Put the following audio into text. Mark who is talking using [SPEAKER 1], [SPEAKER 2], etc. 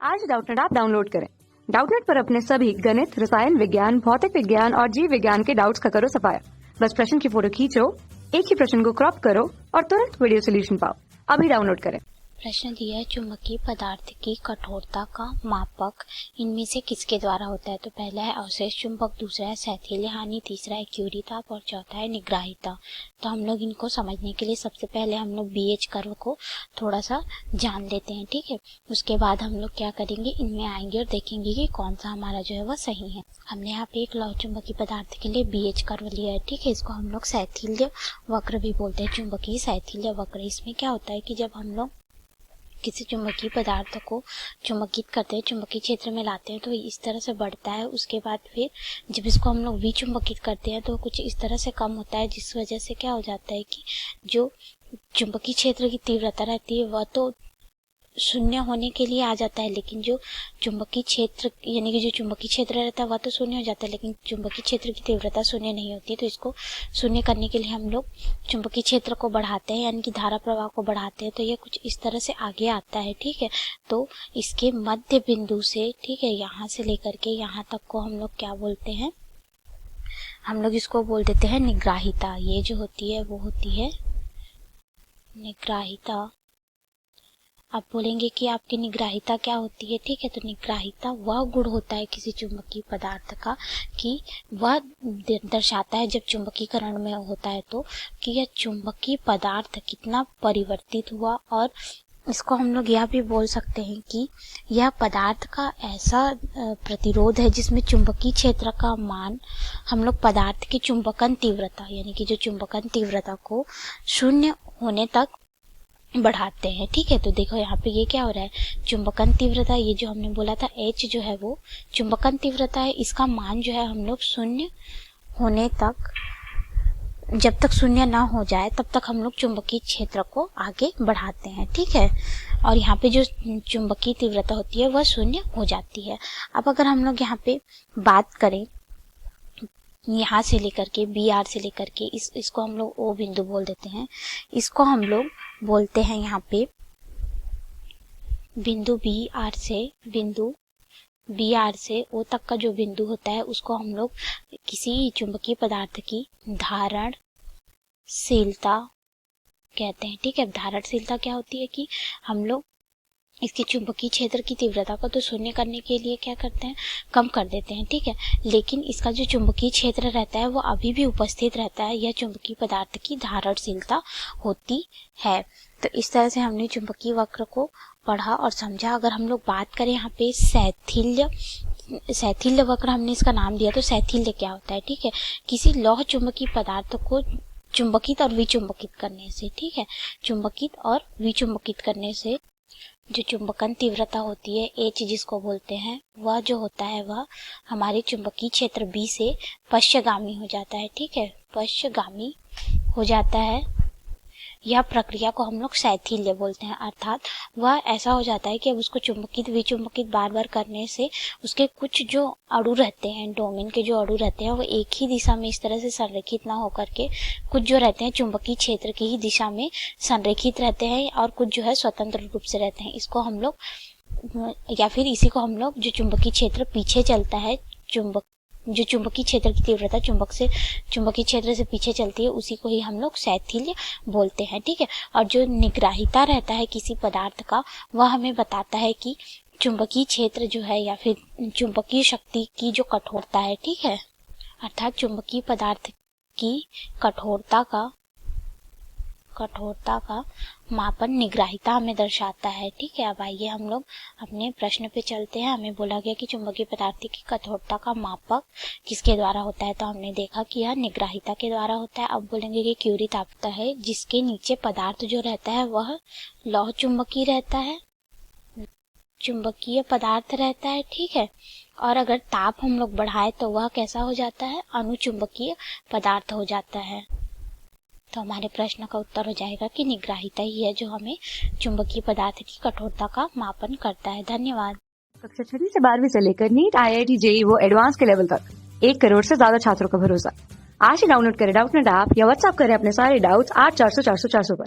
[SPEAKER 1] आज Doubtnut app download करें। Doubtnut पर अपने सभी गणित, रसायन विज्ञान, भौतिक विज्ञान और जीव विज्ञान के डाउट्स का करो सफाया। बस प्रश्न की फोटो खींचो, एक ही प्रश्न को क्रॉप करो और तुरंत वीडियो सोल्यूशन पाओ। अभी डाउनलोड करें।
[SPEAKER 2] प्रश्न दिया है, चुंबकीय पदार्थ की कठोरता का मापक इनमें से किसके द्वारा होता है। तो पहला है अवशेष चुंबक, दूसरा है सैथिल्य हानि, तीसरा है क्यूरी ताप और चौथा है निग्राहिता। तो हम लोग इनको समझने के लिए सबसे पहले हम लोग बीएच कर्व को थोड़ा सा जान लेते हैं, ठीक है। उसके बाद हम लोग क्या करेंगे, इनमें आएंगे और देखेंगे कि कौन सा हमारा जो है वह सही है। हमने यहाँ पे एक लौह चुंबकीय पदार्थ के लिए बीएच कर्व लिया है, ठीक है। इसको हम लोग सैथिल्य वक्र भी बोलते हैं, चुंबकीय सैथिल्य वक्र। इसमें क्या होता है कि जब हम लोग किसी चुंबकीय पदार्थ को चुंबकित करते हैं, चुंबकीय क्षेत्र में लाते हैं, तो इस तरह से बढ़ता है। उसके बाद फिर जब इसको हम लोग विचुंबकित करते हैं तो कुछ इस तरह से कम होता है, जिस वजह से क्या हो जाता है कि जो चुंबकीय क्षेत्र की तीव्रता रहती है वह तो शून्य होने के लिए आ जाता है, लेकिन जो चुंबकीय क्षेत्र यानी कि जो चुंबकीय क्षेत्र रहता है वह तो शून्य हो जाता है, लेकिन चुंबकीय क्षेत्र की तीव्रता शून्य नहीं होती। तो इसको शून्य करने के लिए हम लोग चुंबकीय क्षेत्र को बढ़ाते हैं, यानी कि धारा प्रवाह को बढ़ाते हैं। तो यह कुछ इस तरह से आगे आता है, ठीक है। तो इसके मध्य बिंदु से, ठीक है, यहाँ से लेकर के यहाँ तक को हम लोग क्या बोलते हैं, हम लोग इसको बोल देते हैं निग्राहिता। ये जो होती है वो होती है निग्राहिता। आप बोलेंगे कि आपकी निग्राहिता क्या होती है, ठीक है। तो निग्राहिता वह गुण होता है किसी चुंबकीय पदार्थ का कि वह दर्शाता है जब चुंबकीकरण में होता है तो कि यह चुंबकीय पदार्थ कितना परिवर्तित हुआ। और इसको हम लोग यह भी बोल सकते हैं कि यह पदार्थ का ऐसा प्रतिरोध है जिसमें चुंबकीय क्षेत्र का मान हम लोग पदार्थ की चुंबकन तीव्रता यानी कि जो चुंबकन तीव्रता को शून्य होने तक बढ़ाते हैं, ठीक है। तो देखो यहाँ पे ये क्या हो रहा है, चुंबकन तीव्रता, ये जो हमने बोला था H जो है वो चुंबकन तीव्रता है, इसका मान जो है हम लोग शून्य होने तक, जब तक शून्य ना हो जाए तब तक हम लोग चुंबकीय क्षेत्र को आगे बढ़ाते हैं, ठीक है। और यहाँ पे जो चुंबकीय तीव्रता होती है वह शून्य हो जाती है। अब अगर हम लोग यहाँ पे बात करें यहाँ से लेकर के BR से लेकर के इसको हम लोग O बिंदु बोल देते हैं, इसको हम लोग बोलते हैं यहाँ पे बिंदु BR से O तक का जो बिंदु होता है उसको हम लोग किसी चुंबकीय पदार्थ की धारणशीलता कहते हैं, ठीक है। धारणशीलता क्या होती है कि हम लोग इसके चुंबकीय क्षेत्र की तीव्रता को तो शून्य करने के लिए क्या करते हैं, कम कर देते हैं, ठीक है। लेकिन इसका जो चुंबकीय क्षेत्र रहता है वो अभी भी उपस्थित रहता है, यह चुंबकीय पदार्थ की धारणशीलता होती है। तो इस तरह से हमने चुंबकीय वक्र को पढ़ा और समझा। अगर हम लोग बात करें यहाँ पे सैथिल्य वक्र हमने इसका नाम दिया, तो सैथिल्य क्या होता है, ठीक है। किसी लौह चुंबकीय पदार्थ को चुंबकित और विचुंबकित करने से, ठीक है, चुंबकित और विचुंबकित करने से जो चुंबकन तीव्रता होती है H जिसको बोलते हैं, वह जो होता है वह हमारे चुंबकीय क्षेत्र B से पश्चगामी हो जाता है, ठीक है, पश्चगामी हो जाता है। यह प्रक्रिया को हम लोग सैथिल्य बोलते हैं, अर्थात वह ऐसा हो जाता है कि अब उसको चुंबकित विचुंबकित बार बार करने से उसके कुछ जो अणु रहते हैं, डोमेन के जो अणु रहते हैं वो एक ही दिशा में इस तरह से संरेखित ना होकर के कुछ जो रहते हैं चुंबकीय क्षेत्र की ही दिशा में संरेखित रहते हैं और कुछ जो है स्वतंत्र रूप से रहते हैं। इसको हम लोग या फिर इसी को हम लोग जो चुंबकीय क्षेत्र पीछे चलता है, जो चुंबकीय क्षेत्र की तीव्रता चुंबकीय क्षेत्र से पीछे चलती है, उसी को ही हम लोग सैथिल्य बोलते हैं, ठीक है। और जो निग्राहिता रहता है किसी पदार्थ का, वह हमें बताता है कि चुंबकीय क्षेत्र जो है या फिर चुंबकीय शक्ति की जो कठोरता है, ठीक है, अर्थात चुंबकीय पदार्थ की कठोरता का मापन निग्राहिता हमें दर्शाता है, ठीक है। अब आइए हम लोग अपने प्रश्न पे चलते हैं। हमें बोला गया कि चुंबकीय पदार्थ की कठोरता का मापक किसके द्वारा होता है, तो हमने देखा कि यह निग्राहिता के द्वारा होता है। अब बोलेंगे कि क्यूरी तापता है जिसके नीचे पदार्थ जो रहता है वह लौह चुंबकीय रहता है, चुंबकीय पदार्थ रहता है, ठीक है। और अगर ताप हम लोग बढ़ाए तो वह कैसा हो जाता है, अणुचुंबकीय पदार्थ हो जाता है। तो हमारे प्रश्न का उत्तर हो जाएगा कि निग्राहिता ही है जो हमें चुंबकीय पदार्थ की कठोरता का मापन करता है। धन्यवाद।
[SPEAKER 1] कक्षा 6 से 12वीं से लेकर नीट, IIT, JEE वो एडवांस के लेवल तक 1 करोड़ से ज्यादा छात्रों का भरोसा। आज ही डाउनलोड करें डाउटनेट ऐप या व्हाट्सएप करें अपने सारे डाउट्स 8400 400 400 पर।